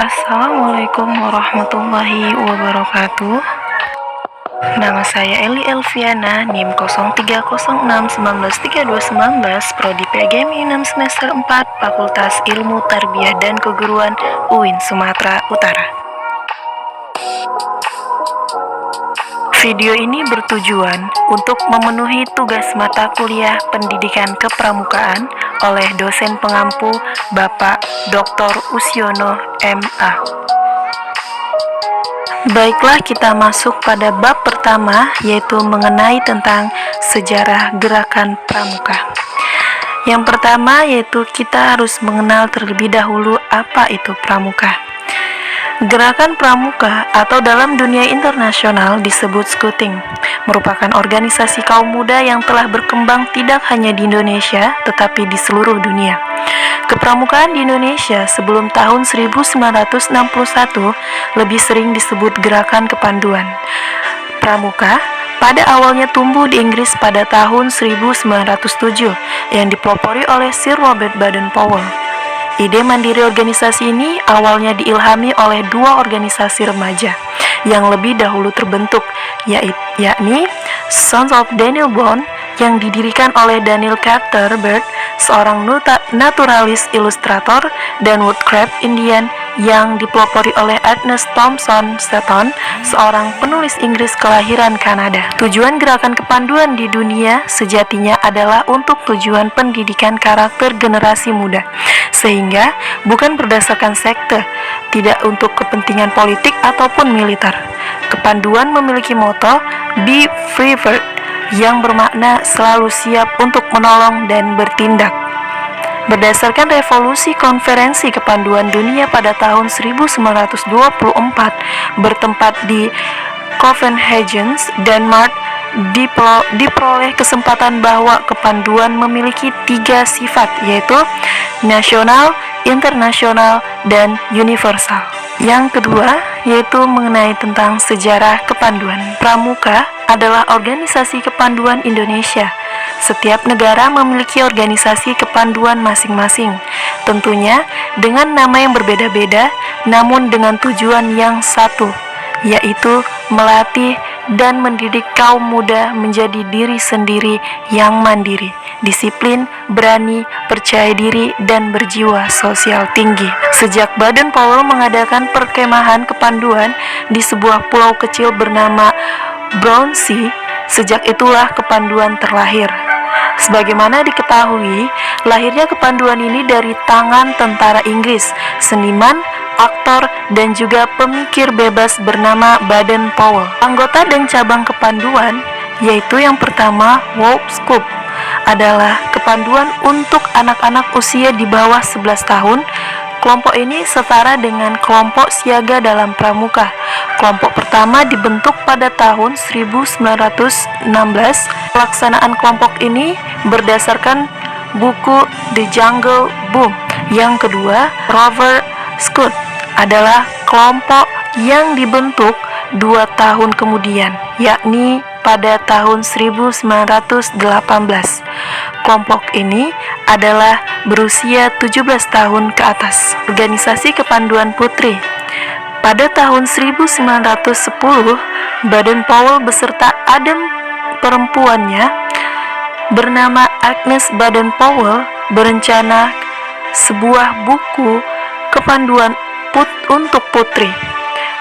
Assalamualaikum warahmatullahi wabarakatuh. Nama saya Eli Elviana, NIM 0306193219, Prodi PGM UNAM semester 4, Fakultas Ilmu Tarbiyah dan Keguruan UIN Sumatera Utara. Video ini bertujuan untuk memenuhi tugas mata kuliah Pendidikan Kepramukaan oleh dosen pengampu Bapak Dr. Usyono MA. Baiklah, kita masuk pada bab pertama, yaitu mengenai tentang sejarah gerakan pramuka. Yang pertama yaitu kita harus mengenal terlebih dahulu apa itu pramuka. Gerakan pramuka atau dalam dunia internasional disebut Scouting, merupakan organisasi kaum muda yang telah berkembang tidak hanya di Indonesia tetapi di seluruh dunia. Kepramukaan di Indonesia sebelum tahun 1961 lebih sering disebut gerakan kepanduan. Pramuka pada awalnya tumbuh di Inggris pada tahun 1907 yang dipelopori oleh Sir Robert Baden-Powell. Ide mandiri organisasi ini awalnya diilhami oleh dua organisasi remaja yang lebih dahulu terbentuk, yakni Sons of Daniel Boone yang didirikan oleh Daniel Carter Bird, seorang naturalis ilustrator, dan Woodcraft Indian yang dipelopori oleh Agnes Thompson Seton, seorang penulis Inggris kelahiran Kanada. Tujuan gerakan kepanduan di dunia sejatinya adalah untuk tujuan pendidikan karakter generasi muda, sehingga bukan berdasarkan sekte, tidak untuk kepentingan politik ataupun militer. Kepanduan memiliki moto Be Prepared, yang bermakna selalu siap untuk menolong dan bertindak. Berdasarkan revolusi konferensi kepanduan dunia pada tahun 1924 bertempat di Copenhagen, Denmark, diperoleh kesempatan bahwa kepanduan memiliki tiga sifat, yaitu nasional, internasional, dan universal. Yang kedua yaitu mengenai tentang sejarah kepanduan. Pramuka adalah organisasi kepanduan Indonesia. Setiap negara memiliki organisasi kepanduan masing-masing, tentunya dengan nama yang berbeda-beda, namun dengan tujuan yang satu, yaitu melatih dan mendidik kaum muda menjadi diri sendiri yang mandiri, disiplin, berani, percaya diri, dan berjiwa sosial tinggi. Sejak Baden-Powell mengadakan perkemahan kepanduan di sebuah pulau kecil bernama Brownsea, sejak itulah kepanduan terlahir. Sebagaimana diketahui, lahirnya kepanduan ini dari tangan tentara Inggris, seniman, aktor, dan juga pemikir bebas bernama Baden-Powell. Anggota dan cabang kepanduan, yaitu yang pertama Wolf Scout, adalah kepanduan untuk anak-anak usia di bawah 11 tahun. Kelompok ini setara dengan kelompok siaga dalam pramuka. Kelompok pertama dibentuk pada tahun 1916. Pelaksanaan kelompok ini berdasarkan buku The Jungle Book. Yang kedua, Rover Scout adalah kelompok yang dibentuk 2 tahun kemudian, yakni pada tahun 1918. Kelompok ini adalah berusia 17 tahun ke atas. Organisasi Kepanduan Putri. Pada tahun 1910, Baden-Powell beserta adik perempuannya bernama Agnes Baden-Powell berencana sebuah buku kepanduan untuk putri.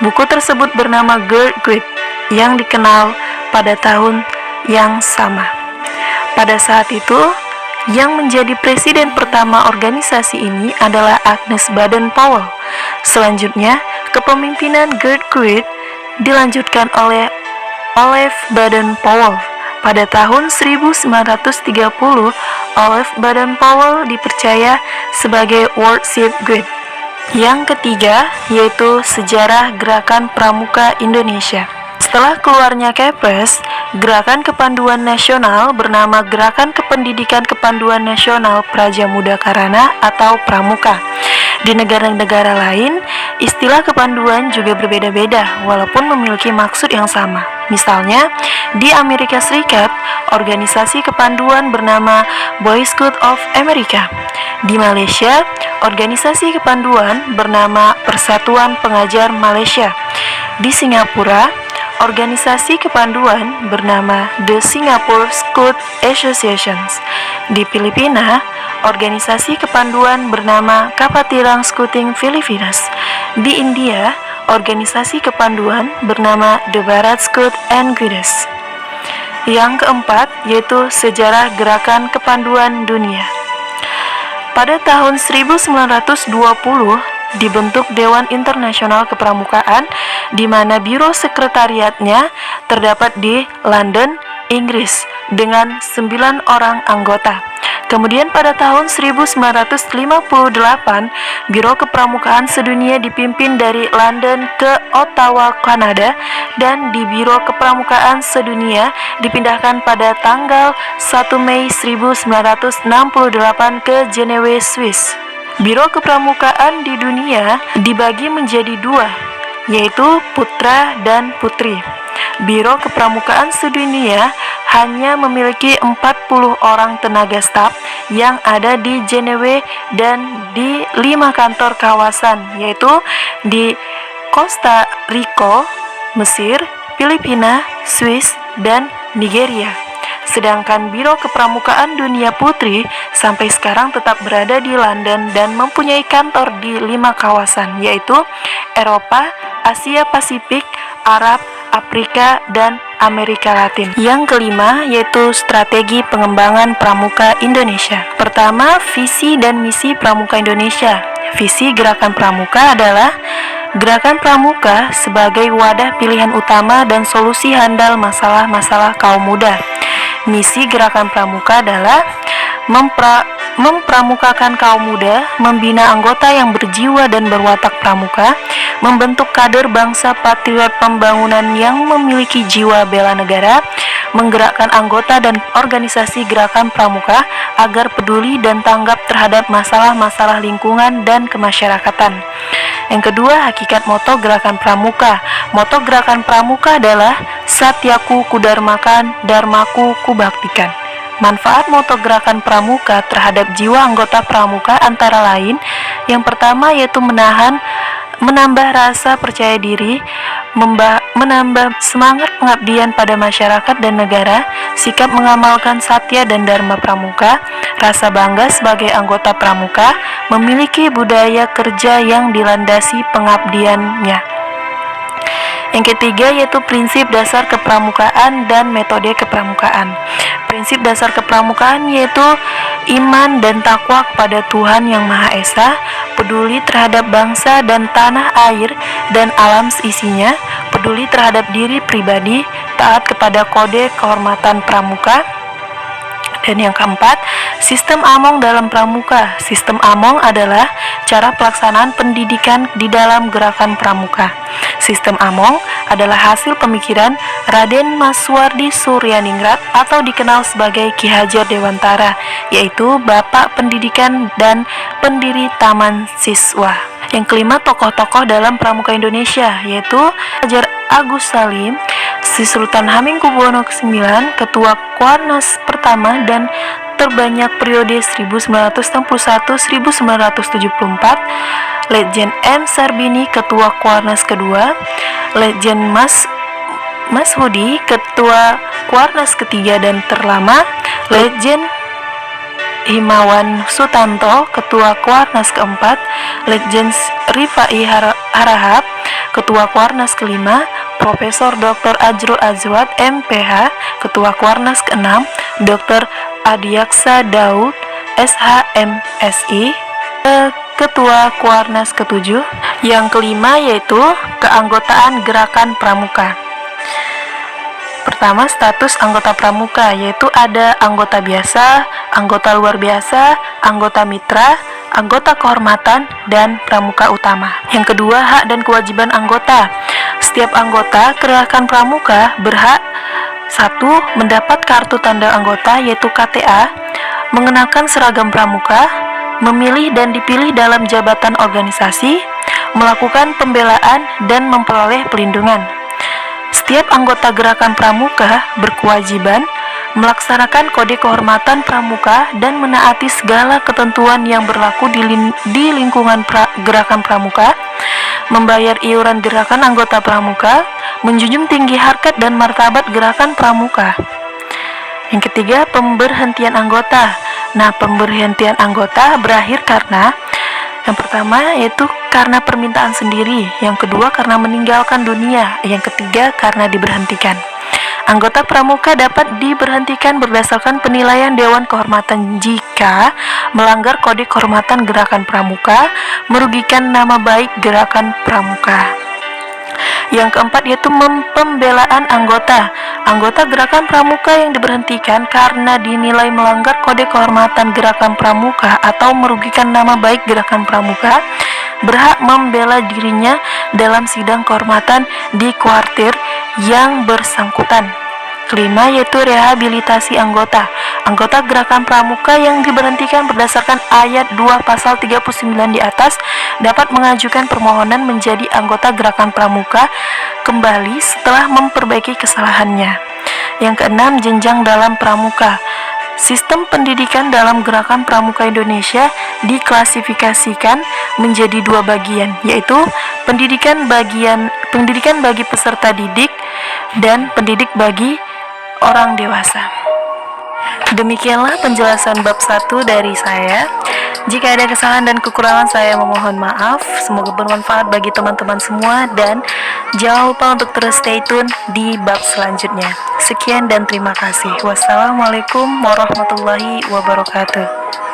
Buku tersebut bernama Girl Guide yang dikenal pada tahun yang sama. Pada saat itu, yang menjadi presiden pertama organisasi ini adalah Agnes Baden-Powell. Selanjutnya, kepemimpinan Girl Guide dilanjutkan oleh Olive Baden-Powell. Pada tahun 1930, Olive Baden-Powell dipercaya sebagai Worship Guide. Yang ketiga yaitu sejarah gerakan pramuka Indonesia. Setelah keluarnya Kepres, Gerakan Kepanduan Nasional bernama Gerakan Kependidikan Kepanduan Nasional Praja Muda Karana atau Pramuka. Di negara-negara lain, istilah kepanduan juga berbeda-beda walaupun memiliki maksud yang sama. Misalnya, di Amerika Serikat, organisasi kepanduan bernama Boy Scout of America. Di Malaysia, organisasi kepanduan bernama Persatuan Pengajar Malaysia. Di Singapura, organisasi kepanduan bernama The Singapore Scout Association. Di Filipina, organisasi kepanduan bernama Kapatiran Scouting Filipinas. Di India, organisasi kepanduan bernama The Bharat Scout and Guides. Yang keempat yaitu sejarah gerakan kepanduan dunia. Pada tahun 1920 dibentuk Dewan Internasional Kepramukaan di mana biro sekretariatnya terdapat di London, Inggris dengan 9 orang anggota. Kemudian pada tahun 1958, Biro Kepramukaan Sedunia dipimpin dari London ke Ottawa, Kanada, dan di Biro Kepramukaan Sedunia dipindahkan pada tanggal 1 Mei 1968 ke Jenewa, Swiss. Biro Kepramukaan di dunia dibagi menjadi dua, yaitu putra dan putri. Biro Kepramukaan Sedunia hanya memiliki 40 orang tenaga staf yang ada di Jenewa dan di 5 kantor kawasan, yaitu di Costa Rica, Mesir, Filipina, Swiss, dan Nigeria. Sedangkan Biro Kepramukaan Dunia Putri sampai sekarang tetap berada di London dan mempunyai kantor di 5 kawasan, yaitu Eropa, Asia Pasifik, Arab, Afrika, dan Amerika Latin. Yang kelima yaitu strategi pengembangan pramuka Indonesia. Pertama, visi dan misi pramuka Indonesia. Visi Gerakan Pramuka adalah Gerakan Pramuka sebagai wadah pilihan utama dan solusi handal masalah-masalah kaum muda. Misi Gerakan Pramuka adalah mempramukakan kaum muda, membina anggota yang berjiwa dan berwatak pramuka, membentuk kader bangsa patriot pembangunan yang memiliki jiwa bela negara, menggerakkan anggota dan organisasi gerakan pramuka agar peduli dan tanggap terhadap masalah-masalah lingkungan dan kemasyarakatan. Yang kedua, hakikat moto Gerakan Pramuka. Moto Gerakan Pramuka adalah Satyaku Kudarmakan, Dharmaku Kubaktikan. Manfaat moto Gerakan Pramuka terhadap jiwa anggota pramuka antara lain, yang pertama yaitu menambah rasa percaya diri, menambah semangat pengabdian pada masyarakat dan negara, sikap mengamalkan satya dan dharma pramuka, rasa bangga sebagai anggota pramuka, memiliki budaya kerja yang dilandasi pengabdiannya. Yang ketiga yaitu prinsip dasar kepramukaan dan metode kepramukaan. Prinsip dasar kepramukaan yaitu iman dan takwa kepada Tuhan Yang Maha Esa, peduli terhadap bangsa dan tanah air dan alam seisinya, peduli terhadap diri pribadi, taat kepada kode kehormatan pramuka. Dan yang keempat, sistem Among dalam pramuka. Sistem Among adalah cara pelaksanaan pendidikan di dalam gerakan pramuka. Sistem Among adalah hasil pemikiran Raden Maswardi Suryaningrat atau dikenal sebagai Ki Hajar Dewantara, yaitu Bapak Pendidikan dan pendiri Taman Siswa. Yang kelima, tokoh-tokoh dalam pramuka Indonesia, yaitu Hajar Agus Salim, Sri Sultan Hamengkubuwono ke-9, Ketua Kuarnas pertama dan terbanyak periode 1961-1974, Letjen M. Sarbini, Ketua Kuarnas kedua, Letjen Mas Hudi, Ketua Kuarnas ketiga dan terlama, Letjen Himawan Sutanto, Ketua Kuarnas keempat, Letjen Rifai Harahap, Ketua Kuarnas kelima, Profesor Dr. Ajrul Azwad, MPH, Ketua Kuarnas ke-6, Dr. Adiaksa Daud, SHMSI, Ketua Kuarnas ke-7. Yang kelima yaitu keanggotaan Gerakan Pramuka. Pertama, status anggota pramuka, yaitu ada anggota biasa, anggota luar biasa, anggota mitra, anggota kehormatan, dan pramuka utama. Yang kedua, hak dan kewajiban anggota. Setiap anggota Gerakan Pramuka berhak 1. Mendapat kartu tanda anggota yaitu KTA, mengenakan seragam pramuka, memilih dan dipilih dalam jabatan organisasi, melakukan pembelaan, dan memperoleh pelindungan. Setiap anggota gerakan pramuka berkewajiban melaksanakan kode kehormatan pramuka dan menaati segala ketentuan yang berlaku di lingkungan gerakan pramuka, membayar iuran gerakan anggota pramuka, menjunjung tinggi harkat dan martabat gerakan pramuka. Yang ketiga, pemberhentian anggota. Nah, pemberhentian anggota berakhir karena yang pertama yaitu karena permintaan sendiri, yang kedua karena meninggalkan dunia, yang ketiga karena diberhentikan. Anggota pramuka dapat diberhentikan berdasarkan penilaian Dewan Kehormatan jika melanggar kode kehormatan gerakan pramuka, merugikan nama baik gerakan pramuka. Yang keempat yaitu pembelaan anggota. Anggota gerakan pramuka yang diberhentikan karena dinilai melanggar kode kehormatan gerakan pramuka atau merugikan nama baik gerakan pramuka berhak membela dirinya dalam sidang kehormatan di kuartir yang bersangkutan. Kelima yaitu rehabilitasi anggota. Anggota gerakan pramuka yang diberhentikan berdasarkan ayat 2 pasal 39 di atas dapat mengajukan permohonan menjadi anggota gerakan pramuka kembali setelah memperbaiki kesalahannya. Yang keenam, jenjang dalam pramuka. Sistem pendidikan dalam gerakan pramuka Indonesia diklasifikasikan menjadi dua bagian, yaitu pendidikan bagi peserta didik dan pendidik bagi orang dewasa. Demikianlah penjelasan bab 1 dari saya. Jika ada kesalahan dan kekurangan, saya memohon maaf. Semoga bermanfaat bagi teman-teman semua dan jangan lupa untuk terus stay tune di bab selanjutnya. Sekian dan terima kasih. Wassalamualaikum warahmatullahi wabarakatuh.